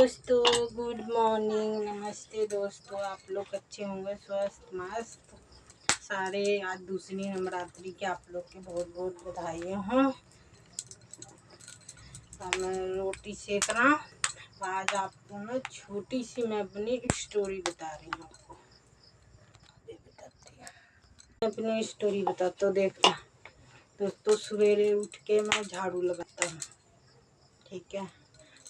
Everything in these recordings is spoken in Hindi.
दोस्तों, गुड मॉर्निंग, नमस्ते दोस्तों। आप लोग अच्छे होंगे, स्वस्थ मस्त सारे। आज दूसरी नवरात्रि के आप लोग के बहुत बहुत बधाई हो। मैं रोटी सेक रहा हूँ। आज आपको ना छोटी सी मैं अपनी स्टोरी बता रही हूँ। आपको बताती हूँ अपनी स्टोरी बताता हूँ। देखना दोस्तों, सवेरे उठ के मैं झाड़ू लगाता हूँ, ठीक है।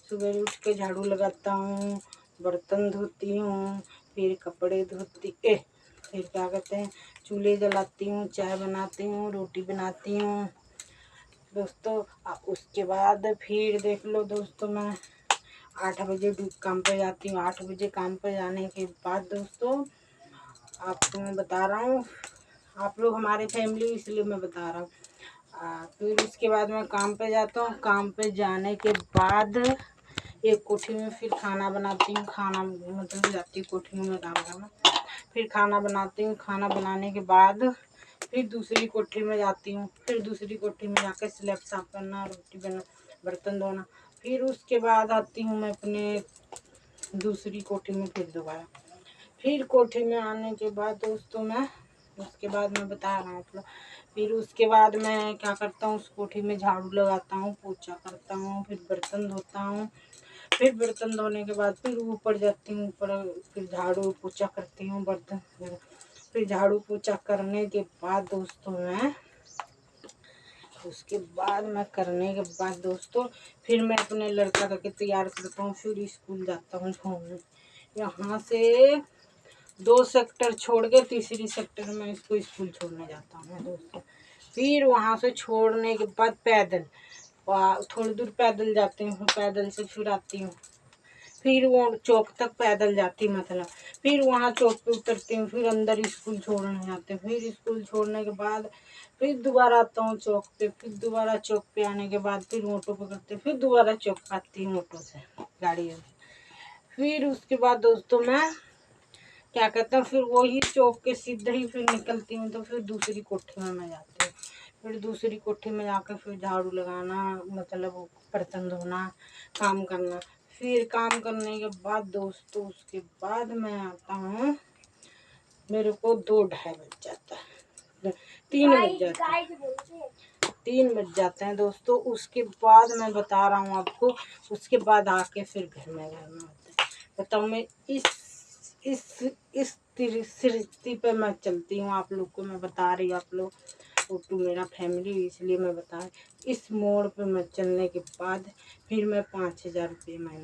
सुबह उठ के झाड़ू लगाता हूँ, बर्तन धोती हूँ, फिर कपड़े धोती फिर क्या कहते हैं, चूल्हे जलाती हूँ, चाय बनाती हूँ, रोटी बनाती हूँ दोस्तों। उसके बाद फिर देख लो दोस्तों, मैं 8 बजे काम पे जाती हूँ। 8 बजे काम पे जाने के बाद दोस्तों, आपको मैं बता रहा हूँ, आप लोग हमारे फैमिली इसलिए मैं बता रहा हूँ। फिर उसके बाद मैं काम पे जाता हूँ। काम पे जाने के बाद एक कोठी में फिर खाना बनाती हूँ। खाना मतलब जाती हूँ कोठी में काम करना। फिर खाना बनाती हूँ। खाना बनाने के बाद फिर दूसरी कोठी में जाती हूँ। फिर दूसरी कोठी में जाकर स्लैब साफ करना, रोटी बना, बर्तन धोना। फिर उसके बाद आती हूँ मैं अपने दूसरी कोठी में फिर दोबारा। फिर कोठी में आने के बाद दोस्तों, मैं उसके बाद मैं बता रहा हूँ मतलब। फिर उसके बाद मैं क्या करता हूँ, उस कोठी में झाड़ू लगाता हूँ, पोछा करता हूँ, फिर बर्तन धोता हूँ। फिर बर्तन धोने के बाद फिर ऊपर जाती हूँ, ऊपर फिर झाड़ू पोछा करती हूँ, बर्तन फिर झाड़ू पोछा करने के बाद दोस्तों मैं करने के बाद दोस्तों, फिर मैं अपने लड़का करके तैयार करता हूँ। फिर स्कूल जाता हूँ घूमने। यहाँ से 2 सेक्टर छोड़ के तीसरी सेक्टर में इसको स्कूल छोड़ने जाता हूँ दोस्तों। फिर वहाँ से छोड़ने के बाद पैदल थोड़ी दूर पैदल जाती हूँ। पैदल से फिर आती हूँ। फिर वो चौक तक पैदल जाती मतलब। फिर वहाँ चौक पे उतरती हूँ। फिर अंदर स्कूल छोड़ने जाते हैं। फिर स्कूल छोड़ने के बाद फिर दोबारा आता हूँ चौक पे। फिर दोबारा चौक पे आने के बाद फिर ऑटो पकड़ते, फिर दोबारा चौक पे आती हूँ ऑटो से, गाड़ी से। फिर उसके बाद दोस्तों मैं क्या कहते हैं, फिर वही चौक के सीधे ही फिर निकलती हूँ। तो फिर दूसरी कोठी में मैं जाती हूँ। फिर दूसरी कोठी में जाकर फिर झाड़ू लगाना, मतलब बर्तन धोना, काम करना। फिर काम करने के बाद दोस्तों, उसके बाद मैं आता हूँ, मेरे को 2-2:30 बज जाता है, 3 बज जाता है, 3 बज जाते हैं दोस्तों। उसके बाद मैं बता रहा हूँ आपको, उसके बाद आके फिर घर में होता है। बताओ, मैं इस स्थिति पे मैं चलती हूँ। आप लोग को मैं बता रही हूँ, आप लोग फोटो मेरा फैमिली, इसलिए मैं बता रही। इस मोड़ पे मैं चलने के बाद फिर मैं 5,000 रुपये महीना